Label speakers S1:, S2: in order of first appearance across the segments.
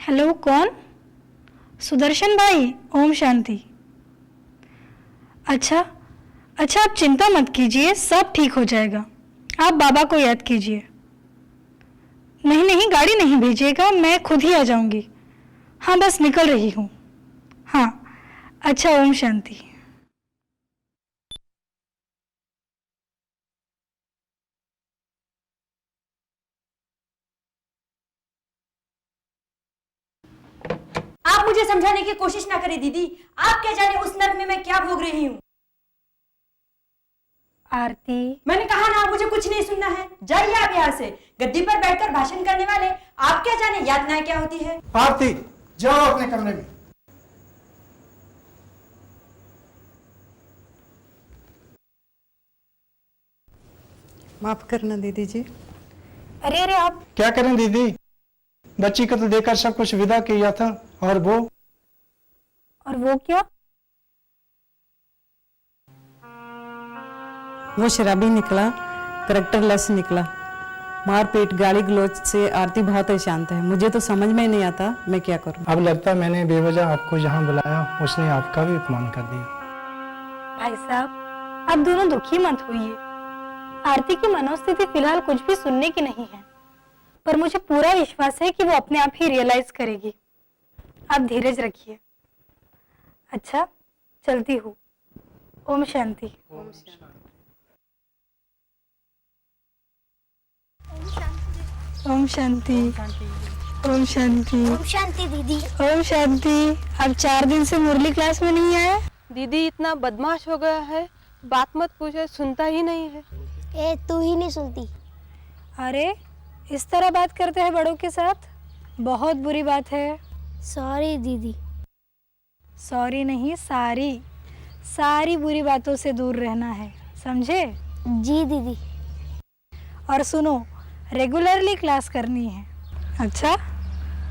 S1: Hello, कौन? सुदर्शन भाई, ओम शांति। अच्छा अच्छा, आप चिंता मत कीजिए, सब ठीक हो जाएगा। आप बाबा को याद कीजिए। नहीं नहीं, गाड़ी नहीं भेजिएगा, मैं खुद ही आ जाऊंगी। हाँ, बस निकल रही हूँ। हाँ, अच्छा, ओम शांति।
S2: आप मुझे समझाने की कोशिश ना करें दीदी। आप क्या जाने उस नर्क में मैं क्या भोग रही हूँ।
S1: आरती,
S2: मैंने कहा ना, मुझे कुछ नहीं सुनना है। जाइए आप यहाँ से। गद्दी पर बैठकर भाषण करने वाले आप क्या जाने यातनाएं क्या होती है।
S3: आरती, जाओ अपने कमरे में।
S4: माफ करना दीदी जी।
S1: अरे अरे, आप
S3: क्या करें दीदी, बच्ची को तो देकर सब कुछ विदा किया था, और वो
S1: क्या?
S4: वो शराबी निकला, करेक्टर लेस निकला। मारपीट, गाली गलौज से आरती बहुत अशांत है। मुझे तो समझ में नहीं आता मैं क्या करूं।
S3: अब लगता है मैंने बेवजह आपको यहाँ बुलाया, उसने आपका भी अपमान कर दिया।
S1: भाई साहब, आप दोनों दुखी मत होइए। आरती की मनोस्थिति फिलहाल कुछ भी सुनने की नहीं है, पर मुझे पूरा विश्वास है कि वो अपने आप ही रियलाइज करेगी। आप धीरज रखिए। अच्छा, चलती हूँ। ओम शांति। ओम शांति। ओम शांति।
S5: ओम शांति दीदी।
S1: ओम शांति। अब 4 दिन से मुरली क्लास में नहीं आए?
S6: दीदी इतना बदमाश हो गया है, बात मत पूछो, सुनता ही नहीं है।
S5: ए, तू ही नहीं सुनती।
S1: अरे, इस तरह बात करते हैं बड़ों के साथ? बहुत बुरी बात है।
S5: सॉरी दीदी।
S1: सॉरी नहीं, सारी बुरी बातों से दूर रहना है, समझे?
S5: जी दीदी।
S1: और सुनो, रेगुलरली क्लास करनी है। अच्छा?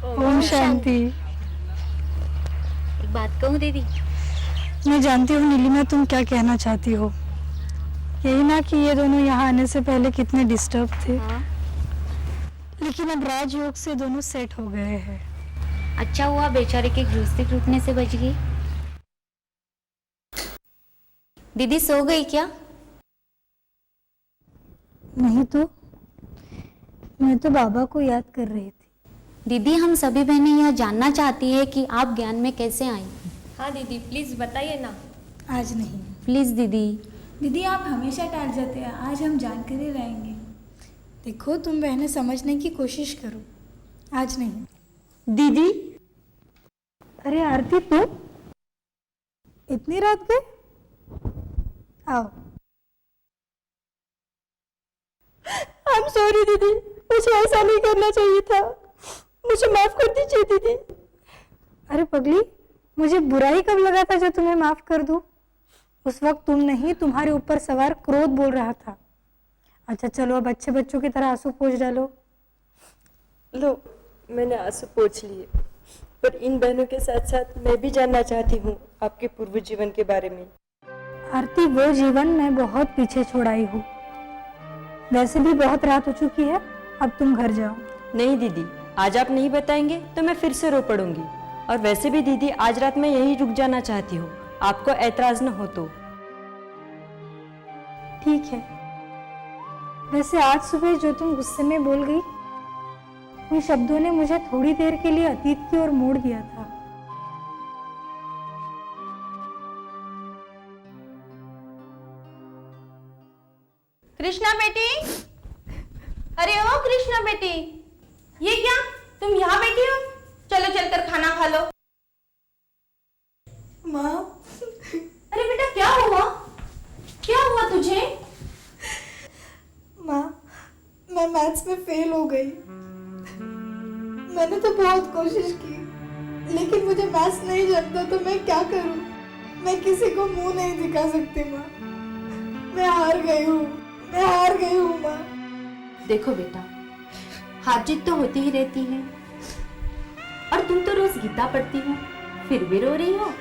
S1: ओम शांति।
S5: एक बात कहूँ दीदी?
S1: मैं जानती हूँ नीलिमा, तुम क्या कहना चाहती हो। यही ना कि ये दोनों यहाँ आने से पहले कितने डिस्टर्ब थे।
S5: हाँ।
S1: लेकिन अब राजयोग से दोनों सेट हो गए हैं।
S5: अच्छा हुआ बेचारे के गृहस्थी टूटने से बच गई। दीदी सो गई क्या?
S1: नहीं तो, मैं तो बाबा को याद कर रही थी।
S5: दीदी, हम सभी बहनें यह जानना चाहती है कि आप ज्ञान में कैसे आई।
S2: हाँ दीदी, प्लीज बताइए ना।
S1: आज नहीं।
S5: प्लीज दीदी।
S7: दीदी, आप हमेशा टाल जाते हैं, आज हम जानकर ही रहेंगे।
S1: देखो, तुम बहनें समझने की कोशिश करो। आज नहीं।
S2: दीदी,
S1: अरे आरती, तू इतनी रात गए? आओ।
S2: आई एम सॉरी दीदी, मुझे ऐसा नहीं करना चाहिए था। मुझे माफ कर दीजिए दीदी।
S1: अरे पगली, मुझे बुरा ही कब लगा था जो तुम्हें माफ कर दूं? उस वक्त तुम नहीं, तुम्हारे ऊपर सवार क्रोध बोल रहा था। अच्छा चलो, अब अच्छे बच्चों की तरह आंसू पोंछ डालो।
S2: लो, मैंने आंसू पोंछ लिए, पर इन बहनों के साथ साथ मैं भी जानना चाहती हूँ आपके पूर्व जीवन के बारे में।
S1: आरती, वो जीवन मैं बहुत पीछे छोड़ाई हूँ। वैसे भी बहुत रात हो चुकी है, अब तुम घर जाओ।
S2: नहीं दीदी, आज आप नहीं बताएंगे तो मैं फिर से रो पड़ूंगी। और वैसे भी दीदी, आज रात मैं यहीं रुक जाना चाहती हूँ, आपको ऐतराज न हो तो।
S1: ठीक है। वैसे आज सुबह जो तुम गुस्से में बोल गई, उन शब्दों ने मुझे थोड़ी देर के लिए अतीत की ओर मोड़ दिया था।
S6: कृष्णा बेटी, अरे ओ कृष्णा बेटी, ये क्या, तुम यहाँ बैठी हो? चलो चलकर खाना खा लो।
S7: माँ,
S6: अरे बेटा, क्या हुआ? क्या हुआ तुझे?
S7: माँ, मैं मैथ्स में फेल हो गई। मैंने तो बहुत कोशिश की, लेकिन मुझे मैथ्स नहीं जमता, तो मैं क्या करूं? मैं किसी को मुंह नहीं दिखा सकती माँ। मैं हार गई हूँ माँ।
S5: देखो बेटा, हार जीत तो होती ही रहती है, और तुम तो रोज गीता पढ़ती हो, फिर भी रो रही हो।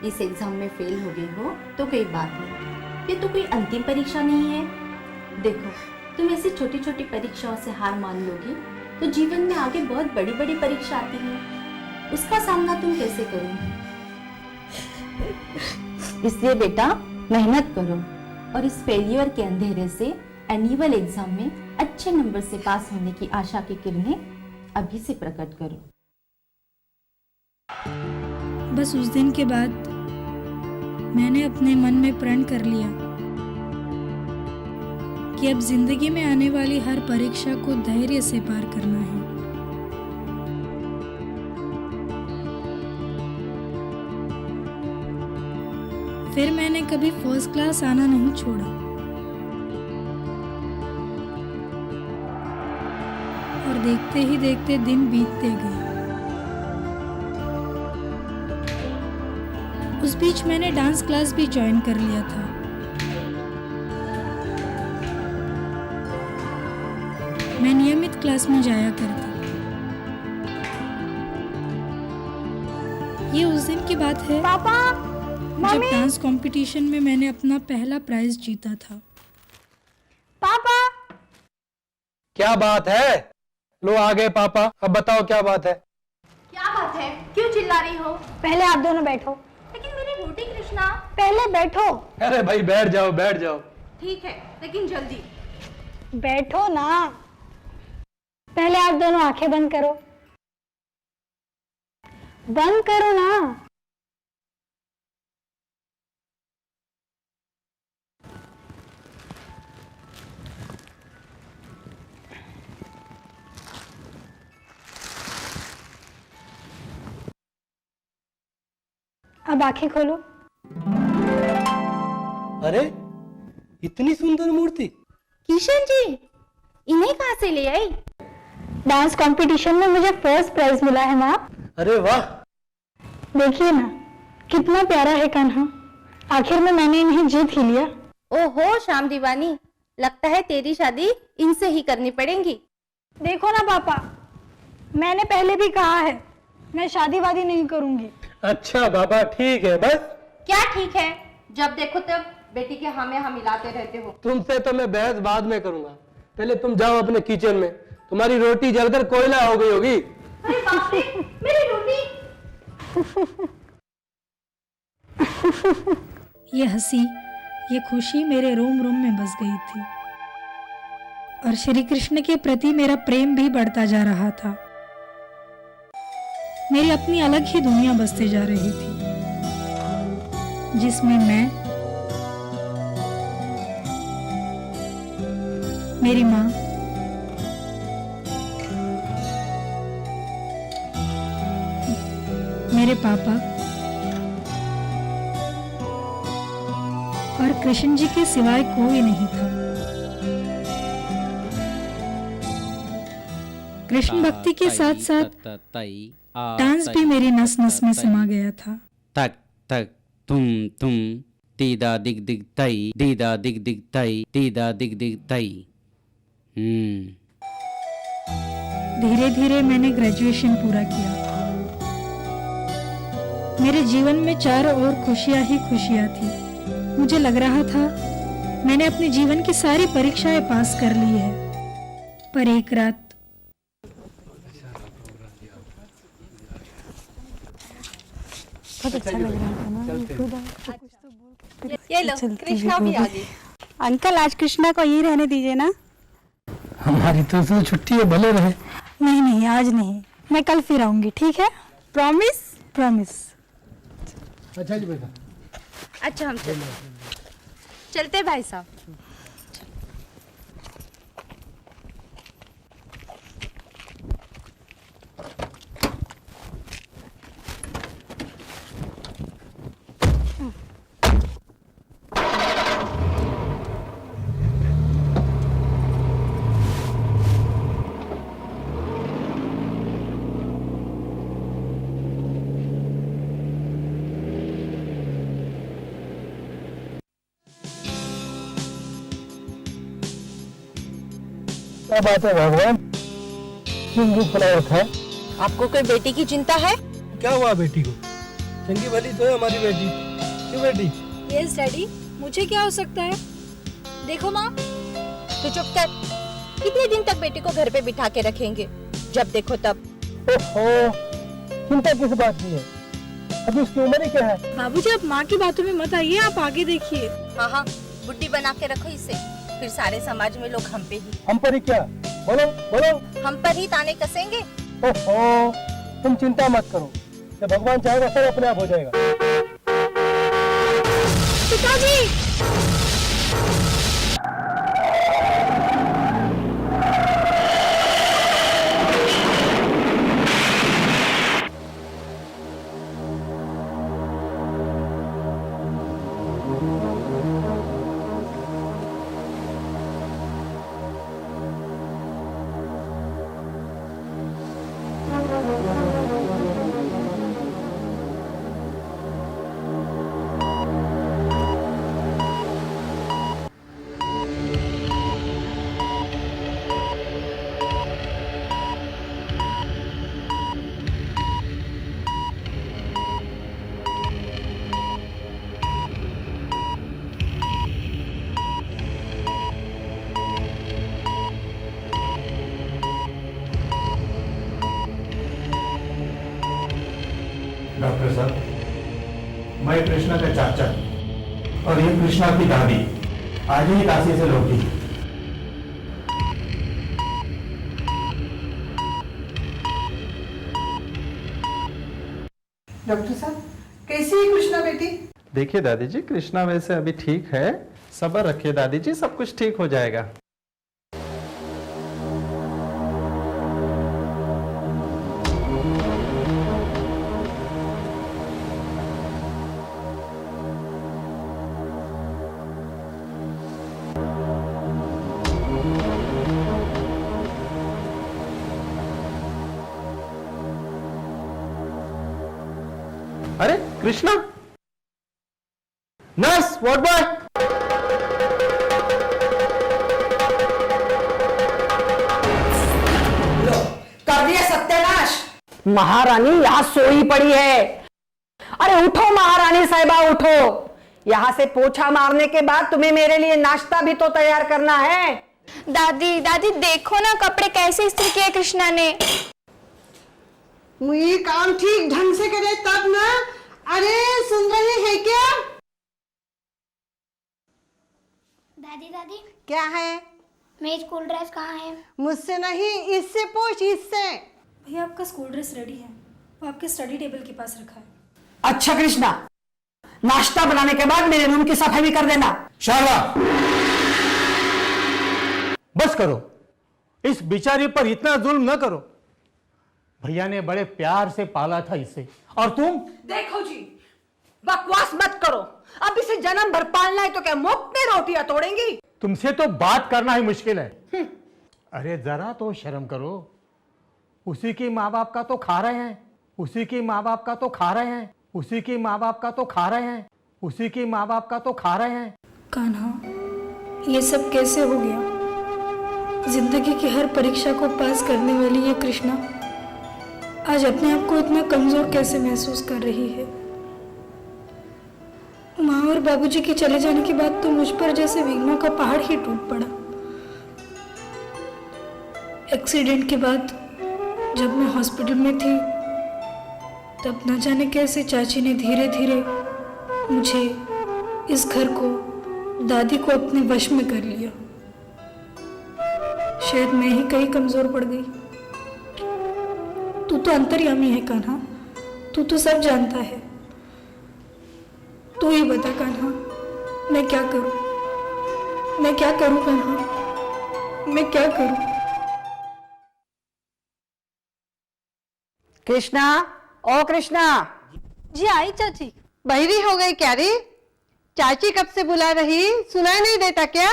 S5: इस एग्जाम में फेल हो गई हो तो कोई बात नहीं, ये तो कोई अंतिम परीक्षा नहीं है। देखो, तुम ऐसी छोटी छोटी परीक्षाओं से हार मान लोगी तो जीवन में आगे बहुत बड़ी बड़ी परीक्षा आती है, उसका सामना तुम कैसे करोगे? इसलिए बेटा मेहनत करो और इस फेलियर के अंधेरे से एनुअल एग्जाम में अच्छे नंबर से पास होने की आशा की किरणें अभी से प्रकट करो।
S1: बस उस दिन के बाद मैंने अपने मन में प्रण कर लिया कि अब जिंदगी में आने वाली हर परीक्षा को धैर्य से पार करना है। फिर मैंने कभी फर्स्ट क्लास आना नहीं छोड़ा और देखते ही देखते दिन बीतते गए। उस बीच मैंने डांस क्लास भी ज्वाइन कर लिया था। मैं नियमित क्लास में जाया करती। ये उस दिन की बात है
S6: पापा,
S1: जब डांस कंपटीशन में मैंने अपना पहला प्राइज जीता था।
S6: पापा,
S3: क्या बात है? लो आ गए पापा, अब बताओ क्या बात है?
S6: क्या बात है? क्यों चिल्ला रही हो?
S1: पहले आप दोनों बैठो।
S6: लेकिन मेरी रोटी कृष्णा।
S1: पहले बैठो।
S3: अरे भाई बैठ जाओ बैठ जाओ।
S6: ठीक है, लेकिन जल्दी।
S1: बैठो ना। पहले आप दोनों आंखें बंद करो। बंद करो ना। अब आंखें खोलो।
S3: अरे इतनी सुंदर मूर्ति।
S6: किशन जी, इन्हें कहाँ से ले आई?
S1: डांस कंपटीशन में मुझे फर्स्ट प्राइज मिला है माँ।
S3: अरे वाह।
S1: देखिए ना कितना प्यारा है कान्हा। आखिर में मैंने इन्हें जीत ही लिया।
S6: ओहो श्याम दीवानी, लगता है तेरी शादी इनसे ही करनी पड़ेगी।
S1: देखो ना पापा, मैंने पहले भी कहा है मैं शादी वादी नहीं करूंगी।
S3: अच्छा बाबा ठीक है बस।
S6: क्या ठीक है? जब देखो तब बेटी के हाँ में हाँ मिलाते रहते हो।
S3: तुमसे तो मैं बहस बाद में करूंगा, पहले तुम जाओ अपने किचन में। तुम्हारी रोटी जलकर कोयला हो गई होगी।
S6: अरे बाप रे, मेरी रोटी।
S1: ये हंसी, ये खुशी मेरे रोम रोम में बस गई थी और श्री कृष्ण के प्रति मेरा प्रेम भी बढ़ता जा रहा था। मेरी अपनी अलग ही दुनिया बसते जा रही थी, जिसमें मैं, मेरी माँ, मेरे पापा और कृष्ण जी के सिवाय कोई नहीं था। कृष्ण भक्ति के साथ साथ डांस भी मेरी नस नस में समा गया था।
S8: तक तक तुम तीदा दिग दिग तई, दीदा दिग दिग तई, तीदा दिग दिग तई।
S1: धीरे धीरे मैंने ग्रेजुएशन पूरा किया। मेरे जीवन में चारों ओर खुशियां ही खुशियां थी। मुझे लग रहा था मैंने अपने जीवन की सारी परीक्षाएं पास कर ली है। पर एक रात बहुत अच्छा लग रहा था ना।
S6: ये लो, कृष्णा भी आ गई।
S4: अंकल आज कृष्णा को यही रहने दीजिए ना।
S3: हमारी तरफ से छुट्टी है, भले रहे।
S1: नहीं नहीं, आज नहीं, मैं कल फिर आऊंगी, ठीक है?
S4: प्रॉमिस?
S1: प्रॉमिस।
S3: अच्छा जी बेटा।
S6: अच्छा हम चलते भाई साहब।
S3: क्या बात है भगवान, क्यों मुंह फुला रखा है?
S6: आपको कोई बेटी की चिंता है?
S3: क्या हुआ बेटी को? चंगी भली तो है हमारी बेटी। क्यों बेटी?
S1: यस डैडी, मुझे क्या हो सकता है? देखो माँ।
S6: तू चुप कर। कितने दिन तक बेटी को घर पे बिठा के रखेंगे? जब देखो तब।
S9: ओहो, चिंता किस बात की है? अभी उसकी उम्र ही क्या है?
S1: बाबूजी आप माँ की बातों में मत आइए, आप आगे देखिए।
S6: हाँ हाँ, बुड्ढी बना के रखो इसे, फिर सारे समाज में लोग हम पे ही।
S9: हम पर ही क्या? बोलो बोलो।
S6: हम पर ही ताने कसेंगे।
S9: ओहो, तुम चिंता मत करो, जब भगवान चाहेगा सब अपने आप हो जाएगा।
S1: पिताजी!
S10: डॉक्टर साहब, मैं कृष्णा का चाचा और ये कृष्णा की दादी आज ही काशी से लौटी।
S4: डॉक्टर साहब कैसी है कृष्णा बेटी?
S11: देखिए दादी जी, कृष्णा वैसे अभी ठीक है, सब्र रखिए दादी जी, सब कुछ ठीक हो जाएगा। अरे कृष्णा! Nurse, ward boy!
S4: कर दिया सत्यानाश। महारानी यहाँ सोई पड़ी है। अरे उठो महारानी साहिबा, उठो। यहाँ से पोछा मारने के बाद तुम्हें मेरे लिए नाश्ता भी तो तैयार करना है।
S6: दादी दादी देखो ना कपड़े कैसे इस्त्री किए कृष्णा ने।
S7: मुझे काम ठीक ढंग से करे तब ना। अरे सुन रहे हैं क्या?
S12: दादी दादी
S7: क्या है?
S12: मेरी स्कूल ड्रेस कहाँ है?
S7: मुझसे नहीं, इससे पूछ, इससे।
S1: भैया आपका स्कूल ड्रेस रेडी है, वो आपके स्टडी टेबल के पास रखा है।
S4: अच्छा कृष्णा, नाश्ता बनाने के बाद मेरे रूम की सफाई भी कर देना।
S9: शाला, बस करो, इस बेचारी पर इतना जुल्म न करो। भैया ने बड़े प्यार से पाला था इसे, और तुम?
S4: देखो जी, बकवास मत करो। अब इसे जन्म भर पालना है तो क्या मुफ्त में रोटियां तोड़ेंगी?
S9: तुमसे तो बात करना ही मुश्किल है। अरे जरा तो शर्म करो। उसी के माँ बाप का तो खा रहे हैं, उसी के माँ बाप का तो खा रहे हैं, उसी के माँ बाप का तो खा रहे हैं, उसी के माँ बाप का तो खा रहे हैं।
S1: कान्हा, ये सब कैसे हो गया? जिंदगी की हर परीक्षा को पास करने वाली ये कृष्णा आज अपने आप को इतना कमजोर कैसे महसूस कर रही है? माँ और बाबूजी के चले जाने के बाद तो मुझ पर जैसे विघ्नों का पहाड़ ही टूट पड़ा। एक्सीडेंट के बाद जब मैं हॉस्पिटल में थी तब न जाने कैसे चाची ने धीरे धीरे मुझे, इस घर को, दादी को अपने वश में कर लिया। शायद मैं ही कहीं कमजोर पड़ गई। तू तो अंतर्यामी है कान्हा, तू तो सब जानता है। तू ही बता कान्हा, मैं क्या करूं? मैं क्या करूं कान्हा? मैं क्या करूं?
S4: कृष्णा, ओ कृष्णा।
S1: जी आई चाची।
S7: बहरी हो गई क्या रे? चाची कब से बुला रही, सुनाई नहीं देता क्या?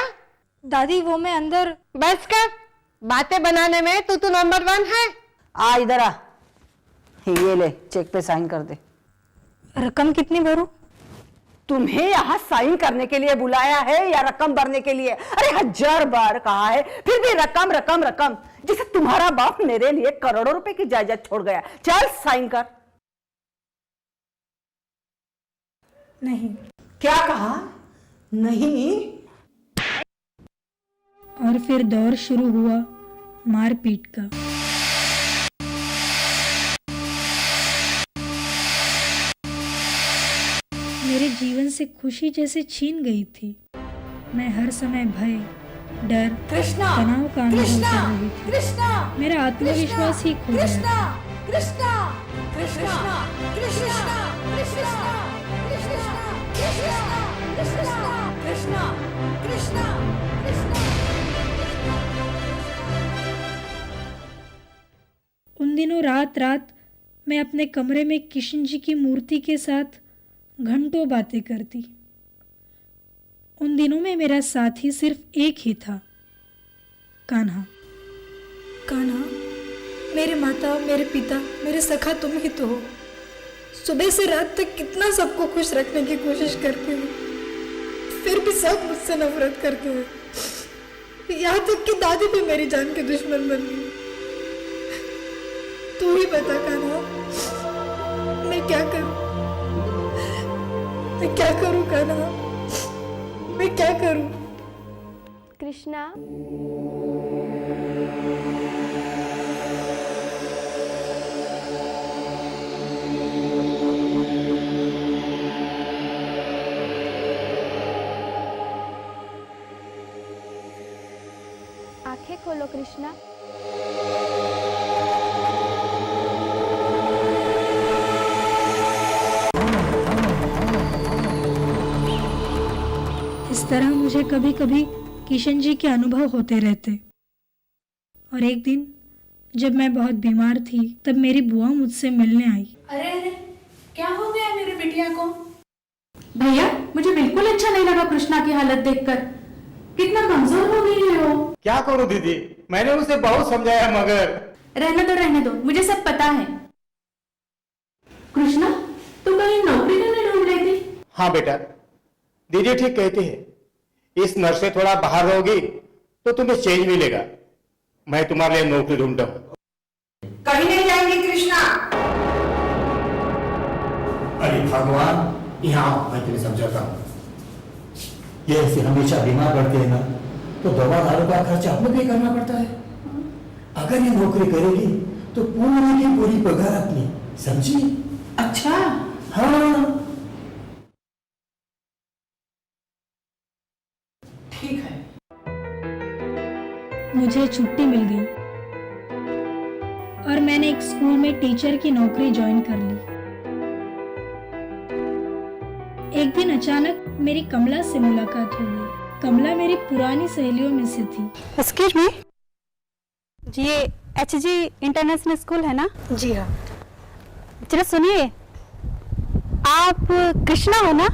S1: दादी वो मैं अंदर।
S7: बस कर, बातें बनाने में तू तो नंबर 1 है।
S4: आ इधर आ, ये ले चेक पे साइन कर दे।
S1: रकम कितनी भरूं?
S4: तुम्हें यहाँ साइन करने के लिए बुलाया है या रकम भरने के लिए? अरे 1000 बार कहा है, फिर भी रकम रकम रकम। जैसे तुम्हारा बाप मेरे लिए करोड़ों रुपए की जायदाद छोड़ गया। चल साइन कर।
S1: नहीं।
S4: क्या कहा? नहीं?
S1: और फिर दौर शुरू हुआ मारपीट का। से खुशी जैसे छीन गई थी। मैं हर समय भय, डर, तनाव का अनुभव कर रही थी। मेरा आत्मविश्वास ही खो गया। उन दिनों रात रात मैं अपने कमरे में किशन जी की मूर्ति के साथ घंटों बातें करती। उन दिनों में मेरा साथी सिर्फ एक ही था, कान्हा।
S7: कान्हा, मेरे माता, मेरे पिता, मेरे सखा तुम ही तो हो। सुबह से रात तक कितना सबको खुश रखने की कोशिश करती हूँ, फिर भी सब मुझसे नफरत करते हैं। यहाँ तक कि दादी भी मेरी जान के दुश्मन बन गई। तू ही बता कान्हा, मैं क्या करूं? मैं क्या करूं कान्हा? मैं क्या करूं?
S13: कृष्णा, आंखें खोलो कृष्णा।
S1: इस तरह मुझे कभी कभी किशन जी के अनुभव होते रहते। और एक दिन जब मैं बहुत बीमार थी, तब मेरी बुआ मुझसे मिलने आई।
S6: अरे अरे, क्या हो गया मेरी बिटिया को? भैया, मुझे बिल्कुल अच्छा नहीं लगा कृष्णा की हालत देखकर। कितना कमजोर हो गई है वो।
S10: क्या करूं दीदी, मैंने उसे बहुत समझाया मगर।
S6: रहने दो, मुझे सब पता है। कृष्णा, तुम कहीं नौकरी करने ढूंढ रही थी?
S10: हाँ बेटा, दीदी ठीक कहती है। इस नर से थोड़ा बाहर रहोगी तो तुम्हें चेंज मिलेगा। मैं तुम्हारे लिए नौकरी ढूंढता हूँ।
S4: कहीं नहीं जाएंगे कृष्णा।
S10: अरे भगवान, यहाँ मैं तुम्हें समझाता हूँ। ये ऐसे हमेशा बीमार पड़ते हैं ना, तो दवा दारू का खर्चा अपने पे करना पड़ता है। अगर ये नौकरी करेगी तो पूरी की पूरी पगार अपनी, समझी?
S6: अच्छा।
S10: हाँ
S6: ठीक है।
S1: मुझे छुट्टी मिल गई और मैंने एक स्कूल में टीचर की नौकरी ज्वाइन कर ली। एक दिन अचानक मेरी कमला से मुलाकात हो गई। कमला मेरी पुरानी सहेलियों में से थी।
S14: एक्सक्यूज मी, ये HG इंटरनेशनल स्कूल है ना?
S1: जी हाँ।
S14: चलो सुनिए, आप कृष्णा हो ना?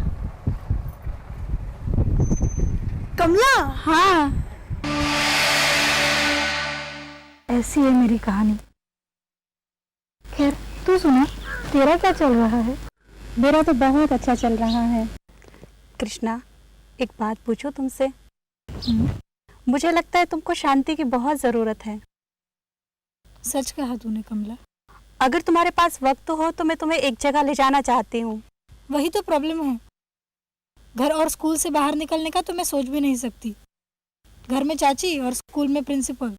S1: कमला?
S14: हाँ।
S1: ऐसी है मेरी कहानी।
S14: खैर तू सुना, तेरा क्या चल रहा है? मेरा तो बहुत अच्छा चल रहा है। कृष्णा, एक बात पूछूं तुमसे? मुझे लगता है तुमको शांति की बहुत जरूरत है।
S1: सच कहा तूने कमला।
S14: अगर तुम्हारे पास वक्त हो तो मैं तुम्हें एक जगह ले जाना चाहती हूँ।
S1: वही तो प्रॉब्लम है। घर और स्कूल से बाहर निकलने का तो मैं सोच भी नहीं सकती। घर में चाची और स्कूल में प्रिंसिपल।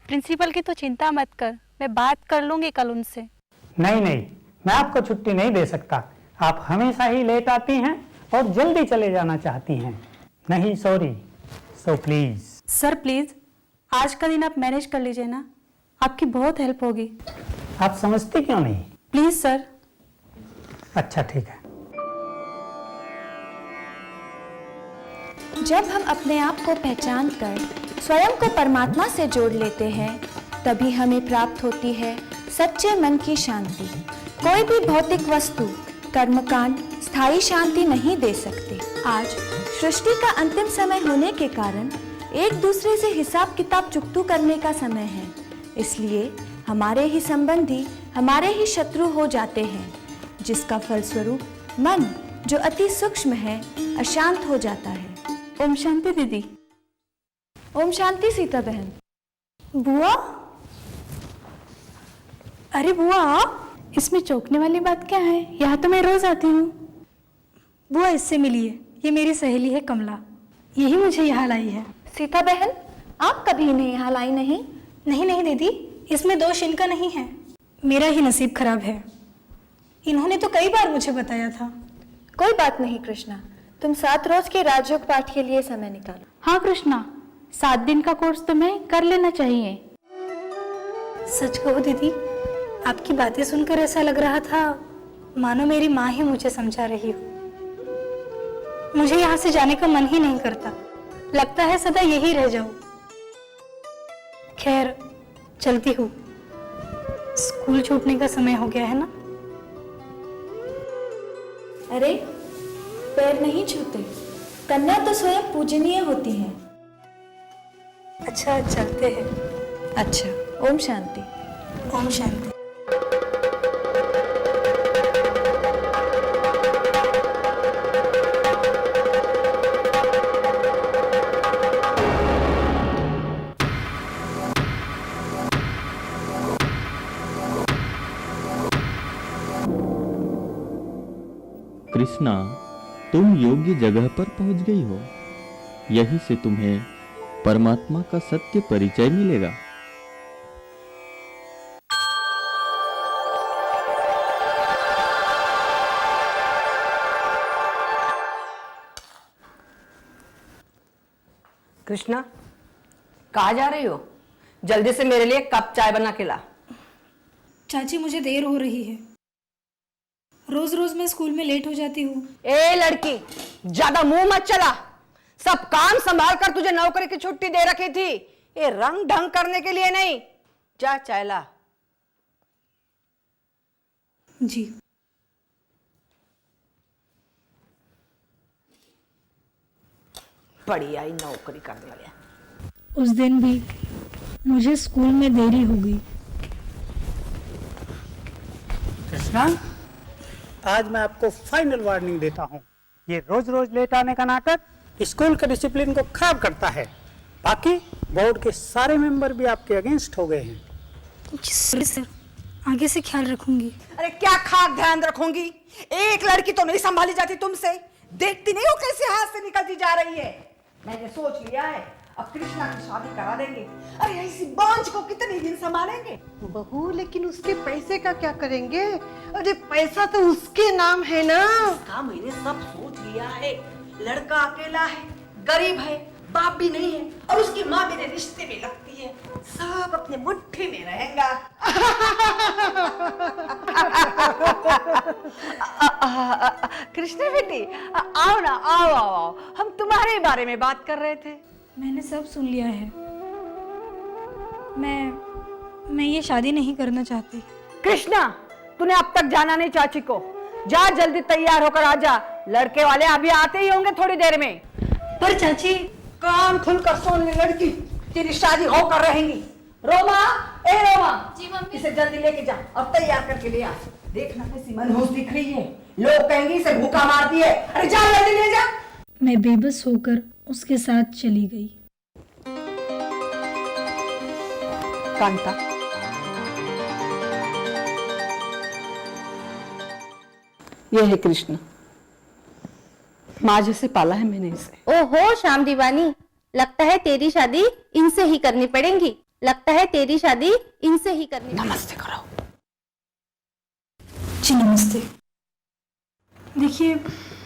S14: प्रिंसिपल की तो चिंता मत कर, मैं बात कर लूंगी कल उनसे।
S3: नहीं नहीं, मैं आपको छुट्टी नहीं दे सकता। आप हमेशा ही लेट आती हैं और जल्दी चले जाना चाहती हैं। नहीं sorry, so please.
S14: Sir please, आज का दिन आप मैनेज कर लीजिए ना, आपकी बहुत हेल्प होगी।
S3: आप समझते क्यों नहीं?
S14: Please sir.
S3: अच्छा ठीक है।
S13: जब हम अपने आप को पहचान कर स्वयं को परमात्मा से जोड़ लेते हैं, तभी हमें प्राप्त होती है सच्चे मन की शांति। कोई भी भौतिक वस्तु, कर्मकांड स्थायी शांति नहीं दे सकते। आज सृष्टि का अंतिम समय होने के कारण एक दूसरे से हिसाब किताब चुकतू करने का समय है। इसलिए हमारे ही संबंधी हमारे ही शत्रु हो जाते हैं, जिसका फलस्वरूप मन जो अति सूक्ष्म है अशांत हो जाता है।
S14: ओम शांति दीदी।
S13: ओम शांति सीता बहन।
S14: बुआ?
S1: अरे बुआ, इसमें चौंकने वाली बात क्या है? यहाँ तो मैं रोज आती हूँ। बुआ, इससे मिलिए, ये मेरी सहेली है कमला। यही मुझे यहाँ लाई है।
S13: सीता बहन, आप कभी इन्हें यहाँ लाई नहीं?
S1: नहीं नहीं दीदी, इसमें दोष इनका नहीं है, मेरा ही नसीब खराब है। इन्होंने तो कई बार मुझे बताया था।
S13: कोई बात नहीं कृष्णा, तुम 7 रोज के राजयोग पाठ के लिए समय निकालो।
S5: हाँ कृष्णा, 7 दिन का कोर्स तुम्हें कर लेना चाहिए।
S1: सच कहो दीदी, आपकी बातें सुनकर ऐसा लग रहा था मानो मेरी माँ ही मुझे समझा रही हो। मुझे यहाँ से जाने का मन ही नहीं करता, लगता है सदा यही रह जाऊं। खैर चलती हूँ, स्कूल छूटने का समय हो गया है ना।
S13: अरे पैर नहीं छूते, कन्या तो स्वयं पूजनीय होती है।
S1: अच्छा चलते हैं।
S13: अच्छा, ओम शांति।
S1: ओम शांति।
S15: कृष्णा, तुम योग्य जगह पर पहुंच गई हो। यहीं से तुम्हें परमात्मा का सत्य परिचय मिलेगा।
S4: कृष्णा, कहाँ जा रही हो? जल्दी से मेरे लिए कप चाय बना के ला।
S7: चाची मुझे देर हो रही है, रोज रोज मैं स्कूल में लेट हो जाती हूँ।
S4: ए लड़की, ज्यादा मुंह मत चला। सब काम संभाल कर तुझे नौकरी की छुट्टी दे रखी थी, ये रंग ढंग करने के लिए नहीं। जा चाय ला।
S7: जी।
S4: बड़ी आई नौकरी करने लगे।
S7: उस दिन भी मुझे स्कूल में देरी हो गई।
S3: कृष्णा, आज मैं आपको फाइनल वार्निंग देता हूँ। ये रोज रोज लेट आने का नाटक स्कूल के डिसिप्लिन को खराब करता है। बाकी बोर्ड के सारे मेंबर भी आपके अगेंस्ट हो गए हैं।
S7: सॉरी सर, आगे से ख्याल रखूंगी।
S4: अरे क्या खाक ध्यान रखूंगी? एक लड़की तो नहीं संभाली जाती तुमसे। देखती नहीं हो कैसे हाथ से निकलती जा रही है। मैंने सोच लिया है, अब कृष्णा की शादी करा देंगे। अरे ऐसी बांझ को कितने दिन संभालेंगे?
S16: बहू, लेकिन उसके पैसे का क्या करेंगे? अरे पैसा तो उसके नाम है ना।
S4: उसका मैंने सब सोच लिया है। लड़का अकेला है, गरीब है, बाप भी नहीं है, और उसकी माँ मेरे रिश्ते में लगती है। सब अपने मुट्ठी में रहेगा। कृष्णा बेटी, आओ ना, आओ आओ आओ, हम तुम्हारे बारे में बात कर रहे थे।
S7: मैंने सब सुन लिया है। मैं ये शादी नहीं करना चाहती।
S4: कृष्णा, तूने अब तक जाना नहीं चाची को। जा जल्दी तैयार होकर आ जा, लड़के वाले अभी आते ही होंगे थोड़ी देर में।
S1: पर चाची,
S4: कान खुलकर सुन ले लड़की, तेरी शादी होकर रहेगी। रोमा, ए रोमा,
S5: जी मम्मी।
S4: इसे जल्दी लेके जा और तैयार करके ले आ। देखना कैसी मनहूस दिख रही है, लोग कहेंगे इसे भूखा मारती है। अरे जा जल्दी ले जा।
S7: मैं बेबस होकर उसके साथ चली गई।
S4: कांता, यह है कृष्ण, माँ जैसे पाला है मैंने इसे।
S6: ओहो श्याम दीवानी, लगता है तेरी शादी इनसे ही करनी पड़ेगी। लगता है तेरी शादी इनसे ही करनी।
S4: नमस्ते करो।
S7: जी नमस्ते। देखिए,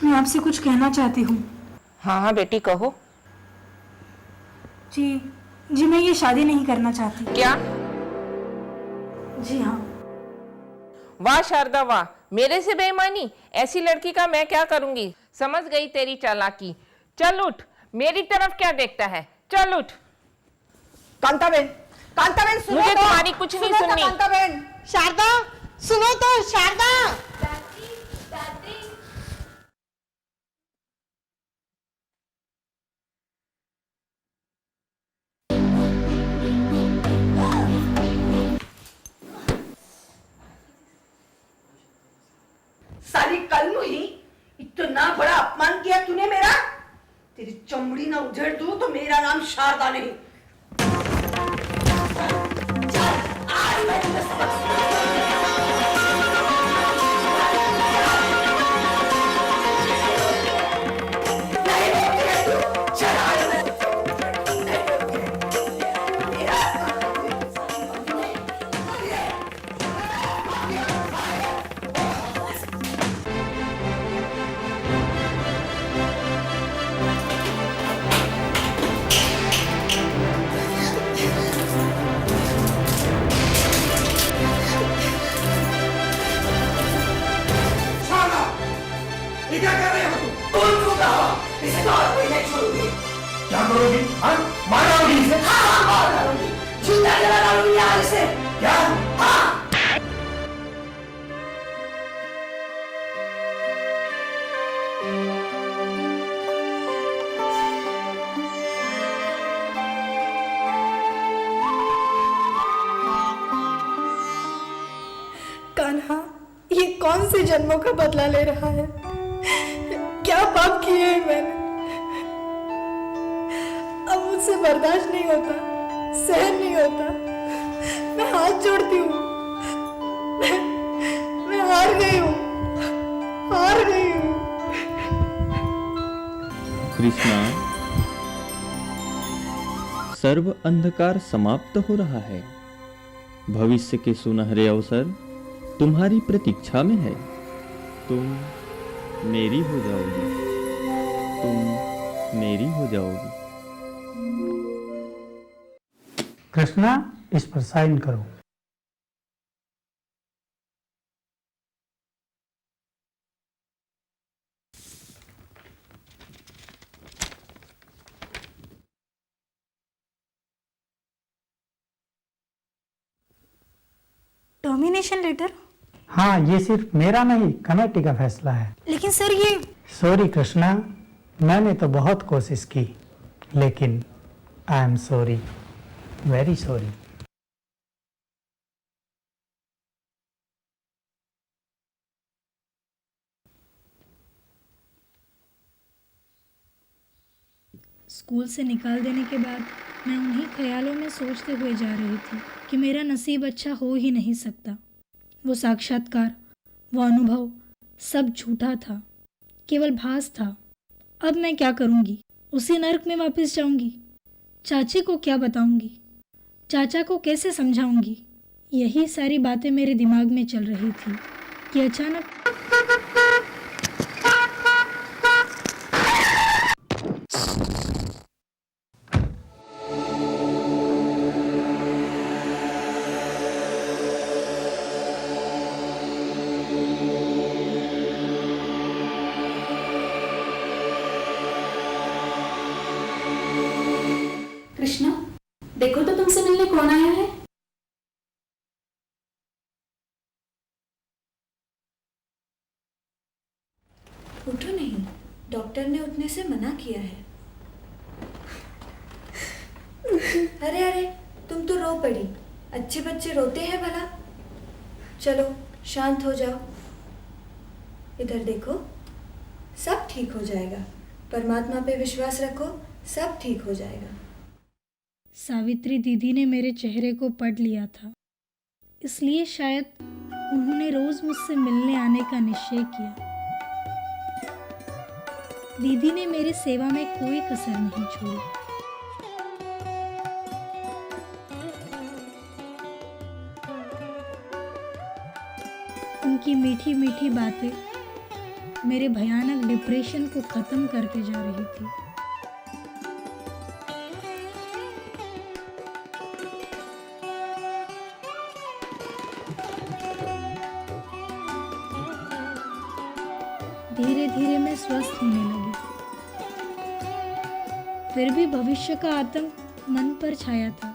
S7: मैं आपसे कुछ कहना चाहती हूँ।
S6: हाँ हाँ बेटी कहो।
S7: जी मैं ये शादी नहीं करना चाहती।
S6: क्या?
S7: जी हाँ।
S17: वाह शारदा वाह, मेरे से बेईमानी। ऐसी लड़की का मैं क्या करूंगी। समझ गई तेरी चालाकी। चल उठ, मेरी तरफ क्या देखता है, चल उठ।
S4: कांताबेन, कांताबेन सुनो
S17: मुझे
S4: तो,
S17: तुम्हारी कुछ नहीं सुननी।
S4: कांताबेन,
S16: शारदा सुनो तो, शारदा।
S4: सारी कल ही इतना बड़ा अपमान किया तूने मेरा। तेरी चमड़ी ना उधेड़ दूं तो मेरा नाम शारदा नहीं। चल, आज मैं तुझे सबक
S10: इसका और कोई नहीं छोड़ूंगी। क्या करोगी? हाँ? मार डालोगी इसे? हाँ, मार डालूंगी। जिंदा जला डालूंगी यहाँ इसे। क्या? हाँ।
S7: कान्हा, ये कौन से जन्मों का बदला ले रहा है? क्या पाप किए हैं मैंने? अब मुझसे बर्दाश्त नहीं होता, सहन नहीं होता। मैं हाथ जोड़ती हूँ। मैं हार गई हूँ, हार गई हूँ।
S15: कृष्णा, सर्व अंधकार समाप्त हो रहा है। भविष्य के सुनहरे अवसर तुम्हारी प्रतीक्षा में है। तुम मेरी हो जाओगी, तुम मेरी हो जाओगी।
S3: कृष्णा, इस पर साइन करो।
S1: Termination letter?
S3: हाँ, ये सिर्फ मेरा नहीं, कमेटी का फैसला है।
S1: लेकिन सर ये...
S3: सॉरी कृष्णा, मैंने तो बहुत कोशिश की, लेकिन I am sorry, very sorry.
S7: School से निकाल देने के बाद मैं उन्हीं ख्यालों में सोचते हुए जा रही थी कि मेरा नसीब अच्छा हो ही नहीं सकता। वो साक्षात्कार, वो अनुभव सब झूठा था, केवल भास था। अब मैं क्या करूँगी? उसी नर्क में वापस जाऊँगी? चाची को क्या बताऊँगी? चाचा को कैसे समझाऊँगी? यही सारी बातें मेरे दिमाग में चल रही थी कि अचानक
S5: कृष्णा, देखो तो तुमसे मिलने कौन आया है।
S14: उठो नहीं, डॉक्टर ने उठने से मना किया है। अरे अरे, तुम तो रो पड़ी। अच्छे बच्चे रोते हैं भला? चलो शांत हो जाओ। इधर देखो, सब ठीक हो जाएगा। परमात्मा पे विश्वास रखो, सब ठीक हो जाएगा।
S7: सावित्री दीदी ने मेरे चेहरे को पढ़ लिया था, इसलिए शायद उन्होंने रोज मुझसे मिलने आने का निश्चय किया। दीदी ने मेरी सेवा में कोई कसर नहीं छोड़ी। उनकी मीठी मीठी बातें मेरे भयानक डिप्रेशन को खत्म करते जा रही थी। धीरे धीरे मैं स्वस्थ होने लगी। फिर भी भविष्य का आतंक मन पर छाया था।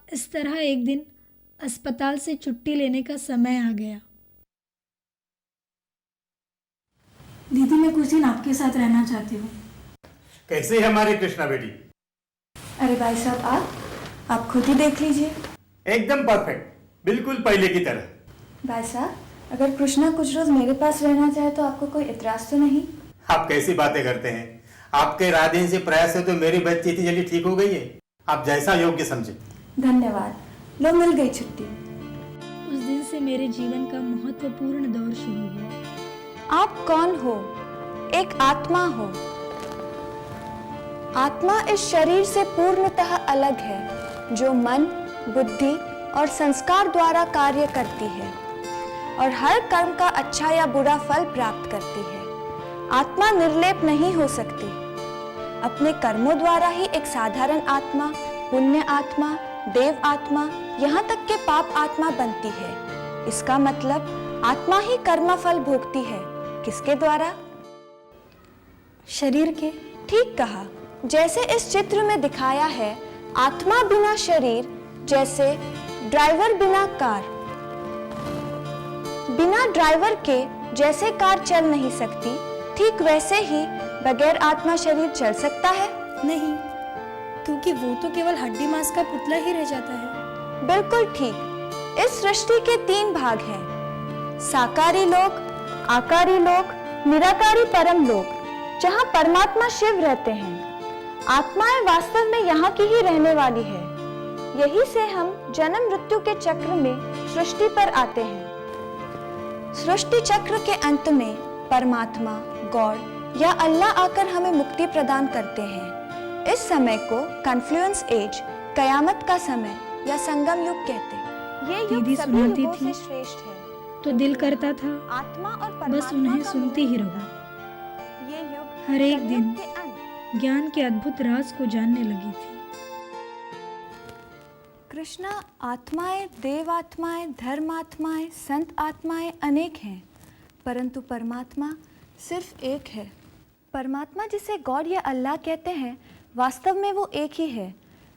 S7: इस तरह एक दिन अस्पताल से छुट्टी लेने का समय आ गया।
S1: दीदी, मैं कुछ दिन आपके साथ रहना चाहती हूँ।
S10: कैसे है हमारी कृष्णा बेटी?
S14: अरे भाई साहब, आप खुद ही देख लीजिए।
S10: एकदम परफेक्ट, बिल्कुल पहले की तरह।
S14: भाई साहब, अगर कृष्णा कुछ रोज मेरे पास रहना चाहे तो आपको कोई इतराज तो नहीं?
S10: आप कैसी बातें करते हैं? आपके राधेन से प्रयास से तो मेरी बच्ची इतनी जल्दी ठीक हो गई है। आप जैसा योग्य समझे।
S14: धन्यवाद, लो मिल गई छुट्टी।
S7: उस दिन से मेरे जीवन का महत्वपूर्ण दौर शुरू हुआ।
S13: आप कौन हो? एक आत्मा हो। आत्मा इस शरीर से पूर्णतः अलग है, जो मन, बुद्धि और संस्कार द्वारा कार्य करती है और हर कर्म का अच्छा या बुरा फल प्राप्त करती है। आत्मा निर्लेप नहीं हो सकती। अपने कर्मों द्वारा ही एक साधारण आत्मा, पुण्य आत्मा, देव आत्मा, यहाँ तक के पाप आत्मा बनती है। इसका मतलब आत्मा ही कर्म फल भोगती है। किसके द्वारा?
S1: शरीर के?
S13: ठीक कहा। जैसे इस चित्र में दिखाया है, आत्मा बिना शरीर जैसे ड्राइवर बिना कार, बिना ड्राइवर के जैसे कार चल नहीं सकती, ठीक वैसे ही बगैर आत्मा शरीर चल सकता है?
S1: नहीं, क्योंकि वो तो केवल हड्डी मांस का पुतला ही रह जाता है।
S13: बिल्कुल ठीक। इस सृष्टि के 3 भाग हैं, साकारी लोक, आकारी लोक, निराकारी परम लोक, जहाँ परमात्मा शिव रहते हैं। आत्माएं वास्तव में यहाँ की ही रहने वाली है। यही से हम जन्म मृत्यु के चक्र में सृष्टि पर आते हैं। सृष्टि चक्र के अंत में परमात्मा, गॉड या अल्लाह आकर हमें मुक्ति प्रदान करते हैं। इस समय को कन्फ्लुएंस एज, कयामत का समय या संगम युग कहते हैं। ये युग सभी युगों से श्रेष्ठ है।
S7: तो दिल करता था
S13: आत्मा और
S7: बस उन्हें सुनती ही रहूं।
S13: ये युग
S7: हर एक दिन
S13: के अंत।
S7: ज्ञान के अद्भुत राज को जानने लगी थी।
S13: कृष्णा, आत्माएं, देवात्माएं, धर्मात्माएं, संत आत्माएं अनेक हैं, परंतु परमात्मा सिर्फ एक है। परमात्मा जिसे गॉड या अल्लाह कहते हैं, वास्तव में वो एक ही है,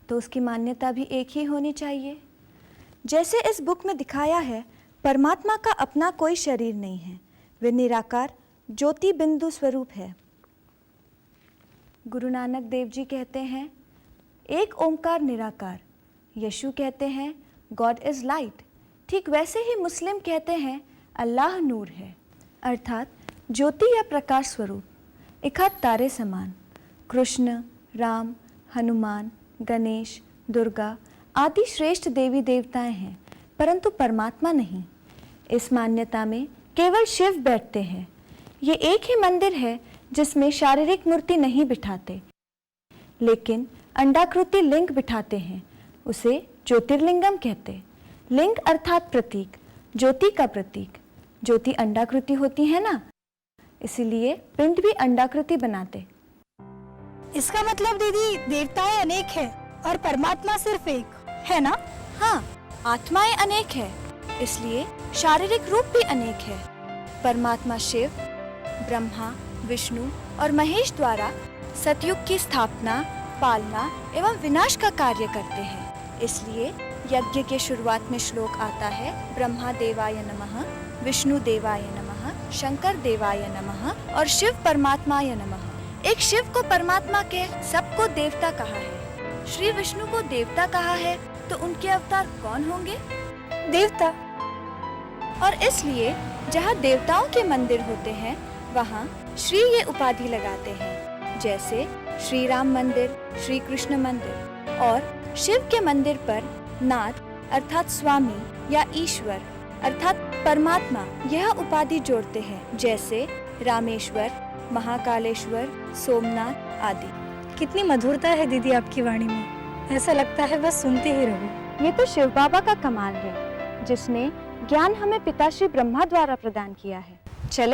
S13: तो उसकी मान्यता भी एक ही होनी चाहिए। जैसे इस बुक में दिखाया है, परमात्मा का अपना कोई शरीर नहीं है। वे निराकार ज्योति बिंदु स्वरूप है। गुरु नानक देव जी कहते हैं, एक ओंकार निराकार। यीशु कहते हैं, गॉड इज़ लाइट। ठीक वैसे ही मुस्लिम कहते हैं, अल्लाह नूर है, अर्थात ज्योति या प्रकाश स्वरूप, इकहत तारे समान। कृष्ण, राम, हनुमान, गणेश, दुर्गा आदि श्रेष्ठ देवी देवताएं हैं, परंतु परमात्मा नहीं। इस मान्यता में केवल शिव बैठते हैं। ये एक ही मंदिर है जिसमें शारीरिक मूर्ति नहीं बिठाते, लेकिन अंडाकृति लिंग बिठाते हैं। उसे ज्योतिर्लिंगम कहते। लिंग अर्थात प्रतीक, ज्योति का प्रतीक। ज्योति अंडाकृति होती है ना, इसीलिए पिंड भी अंडाकृति बनाते।
S1: इसका मतलब दीदी, देवताएं अनेक है और परमात्मा सिर्फ एक है ना?
S13: हाँ, आत्माएं अनेक है, इसलिए शारीरिक रूप भी अनेक है। परमात्मा शिव, ब्रह्मा, विष्णु और महेश द्वारा सतयुग की स्थापना, पालना एवं विनाश का कार्य करते हैं। इसलिए यज्ञ के शुरुआत में श्लोक आता है, ब्रह्मा देवाय नमः, विष्णु देवाय नमः, शंकर देवाय नमः और शिव परमात्माय नमः। एक शिव को परमात्मा के सबको देवता कहा है। श्री विष्णु को देवता कहा है, तो उनके अवतार कौन होंगे? देवता। और इसलिए जहाँ देवताओं के मंदिर होते हैं, वहाँ श्री ये उपाधि लगाते हैं। जैसे श्री राम मंदिर, श्री कृष्ण मंदिर, और शिव के मंदिर पर नाथ अर्थात स्वामी या ईश्वर अर्थात परमात्मा यह उपाधि जोड़ते हैं, जैसे रामेश्वर, महाकालेश्वर, सोमनाथ आदि।
S1: कितनी मधुरता है दीदी आपकी वाणी में, ऐसा लगता है बस सुनते ही रहो।
S13: ये तो शिव बाबा का कमाल है, जिसने ज्ञान हमें पिताश्री ब्रह्मा द्वारा प्रदान किया है। चले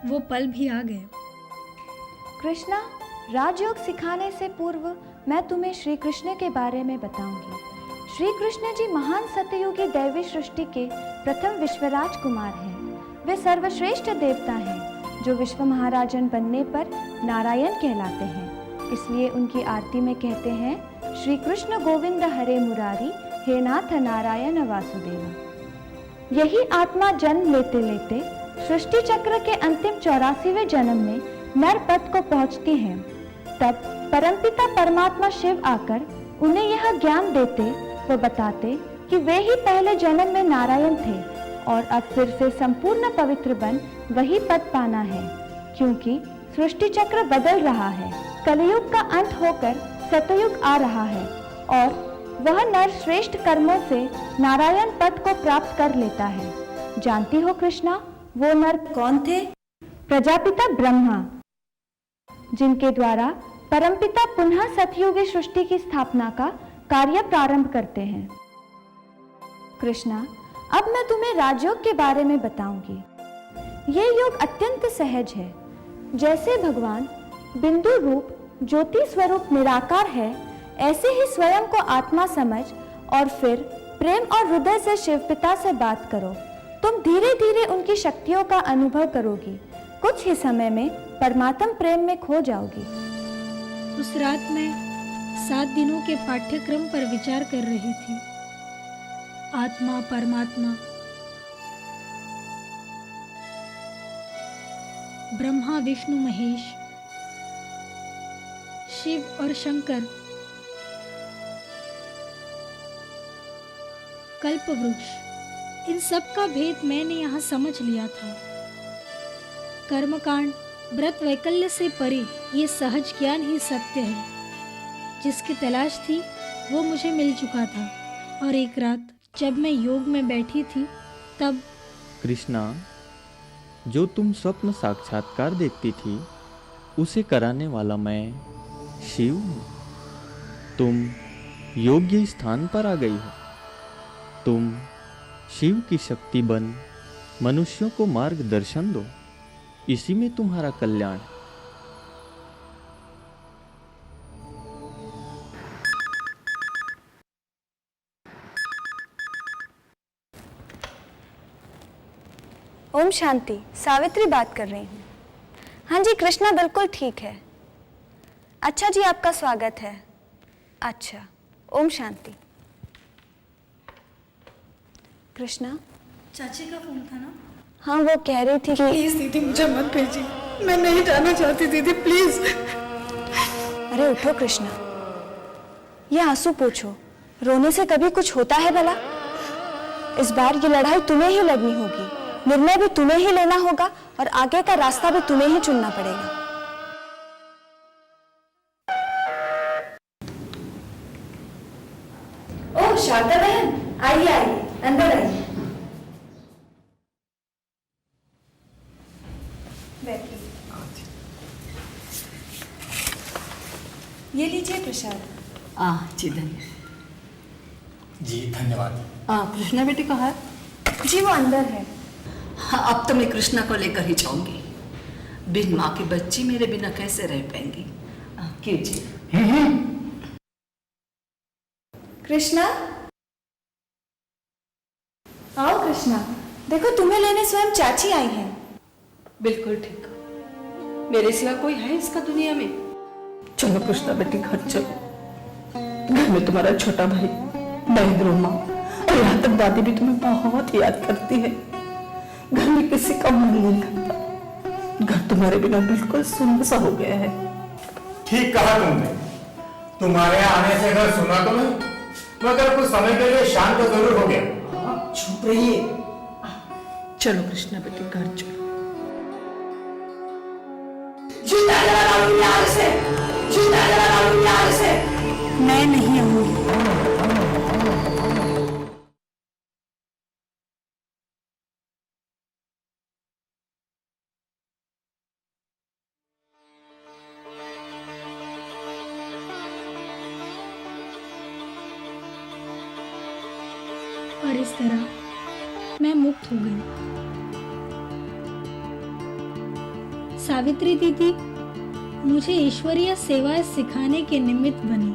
S7: वो पल भी आ गए।
S13: कृष्णा, राजयोग सिखाने से पूर्व मैं तुम्हें श्री कृष्ण के बारे में बताऊंगी। श्री कृष्ण जी महान सतयुगी दैवी सृष्टि के प्रथम विश्वराज कुमार हैं। वे सर्वश्रेष्ठ देवता हैं, जो विश्व महाराजन बनने पर नारायण कहलाते हैं। इसलिए उनकी आरती में कहते हैं, श्री कृष्ण गोविंद हरे मुरारी, हे नाथ नारायण वासुदेव। यही आत्मा जन्म लेते लेते सृष्टि चक्र के अंतिम 84वें जन्म में नर पद को पहुंचती हैं। तब परमपिता परमात्मा शिव आकर उन्हें यह ज्ञान देते व बताते कि वे ही पहले जन्म में नारायण थे और अब फिर से संपूर्ण पवित्र बन वही पद पाना है, क्योंकि सृष्टि चक्र बदल रहा है। कलयुग का अंत होकर सतयुग आ रहा है और वह नर श्रेष्ठ कर्मों से नारायण पद को प्राप्त कर लेता है। जानती हो कृष्णा, वो नर कौन थे? प्रजापिता ब्रह्मा, जिनके द्वारा परमपिता पुनः सतयुगी सृष्टि की स्थापना का कार्य प्रारंभ करते हैं। कृष्णा, अब मैं तुम्हें राजयोग के बारे में बताऊंगी। ये योग अत्यंत सहज है। जैसे भगवान बिंदु रूप ज्योति स्वरूप निराकार है, ऐसे ही स्वयं को आत्मा समझ और फिर प्रेम और हृदय से शिव पिता से बात करो। तुम धीरे धीरे उनकी शक्तियों का अनुभव करोगी। कुछ ही समय में परमात्म प्रेम में खो जाओगी।
S7: उस रात मैं 7 दिनों के पाठ्यक्रम पर विचार कर रही थी। आत्मा, परमात्मा, ब्रह्मा, विष्णु, महेश, शिव और शंकर, कल्पवृक्ष, इन सब का भेद मैंने यहाँ समझ लिया था। कर्मकांड, व्रत वैकल्य से परे ये सहज ज्ञान ही सत्य है। जिसकी तलाश थी वो मुझे मिल चुका था। और एक रात जब मैं योग में बैठी थी तब
S15: कृष्णा, जो तुम स्वप्न साक्षात्कार देखती थी उसे कराने वाला मैं शिव हूँ। तुम योग्य स्थान पर आ गई हो। तुम शिव की शक्ति बन मनुष्यों को मार्गदर्शन दो, इसी में तुम्हारा कल्याण है।
S13: ओम शांति, सावित्री बात कर रही हूँ। हाँ जी, कृष्णा बिल्कुल ठीक है। अच्छा जी, आपका स्वागत है। अच्छा, ओम शांति। कृष्णा,
S7: चाची का फोन था ना?
S13: हाँ, वो कह रही थी कि
S7: प्लीज दीदी मुझे मत भेजिए, मैं नहीं जाना चाहती दीदी, प्लीज।
S13: अरे उठो कृष्णा, ये आंसू पोंछो। रोने से कभी कुछ होता है भला? इस बार ये लड़ाई तुम्हें ही लड़नी होगी, निर्णय भी तुम्हें ही लेना होगा और आगे का रास्ता भी तुम्हें ही चुनना पड़ेगा। ओह शारदा बहन, आइए आइए, अंदर आइए। बैठिए। ये लीजिए प्रसाद।
S16: जी धन्यवाद।
S10: जी धन्यवाद।
S16: कृष्णा बेटी कहाँ है?
S13: जी वो अंदर है।
S16: हाँ, अब तो मैं कृष्णा को लेकर ही जाऊंगी। बिन माँ की बच्ची मेरे बिना कैसे रह पाएंगी? कीजिए।
S13: कृष्णा, आओ कृष्णा, देखो तुम्हें लेने स्वयं चाची आई हैं।
S16: बिल्कुल ठीक। मेरे सिवा कोई है इसका दुनिया में? चलो कृष्णा बेटी, घर चलो। घर में तुम्हारा छोटा भाई, महेंद्र, माँ और यहाँ तक दादी भी तुम्हें बहुत याद करती है। घर में किसी का मन नहीं लगता। घर तुम्हारे बिना बिल्कुल सुन्न सा हो गया है।
S9: ठीक कहा तुमने। तुम्हारे आने से घर सुना तो नहीं, मगर कुछ समय के लिए शांत तो जरूर हो गया।
S16: चुप रहिए। चलो कृष्णा बेटी, घर चलो। जूता जला लाऊंगी यहाँ से, जूता जला लाऊंगी यहाँ से।
S7: मैं नहीं आऊंगी। और इस तरह मैं मुक्त हो गई। सावित्री दीदी मुझे ईश्वरीय सेवाएं सिखाने के निमित्त बनी।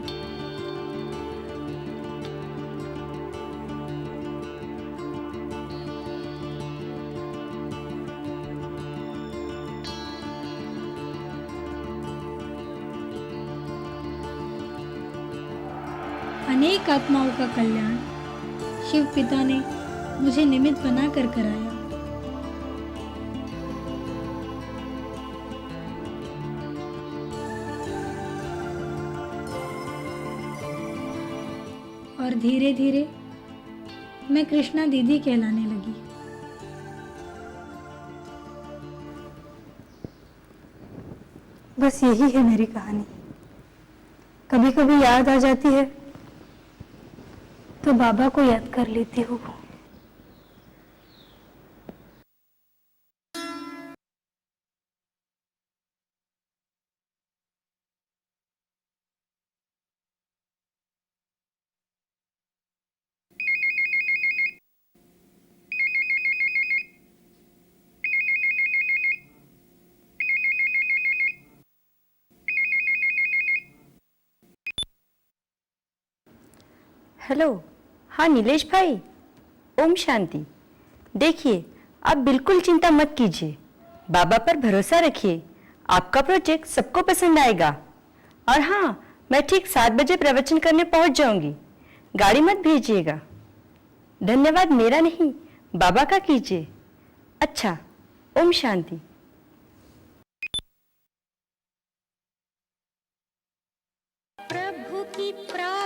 S7: अनेक आत्माओं का कल्याण शिव पिता ने मुझे निमित्त बनाकर कराया। और धीरे धीरे मैं कृष्णा दीदी कहलाने लगी।
S1: बस यही है मेरी कहानी। कभी कभी याद आ जाती है तो बाबा को याद कर लेती हूँ।
S2: हेलो, हाँ नीलेश भाई, ओम शांति। देखिए, आप बिल्कुल चिंता मत कीजिए, बाबा पर भरोसा रखिए, आपका प्रोजेक्ट सबको पसंद आएगा। और हाँ, मैं ठीक 7 बजे प्रवचन करने पहुंच जाऊंगी, गाड़ी मत भेजिएगा। धन्यवाद मेरा नहीं, बाबा का कीजिए। अच्छा, ओम शांति।
S18: प्रभु की प्रार्थना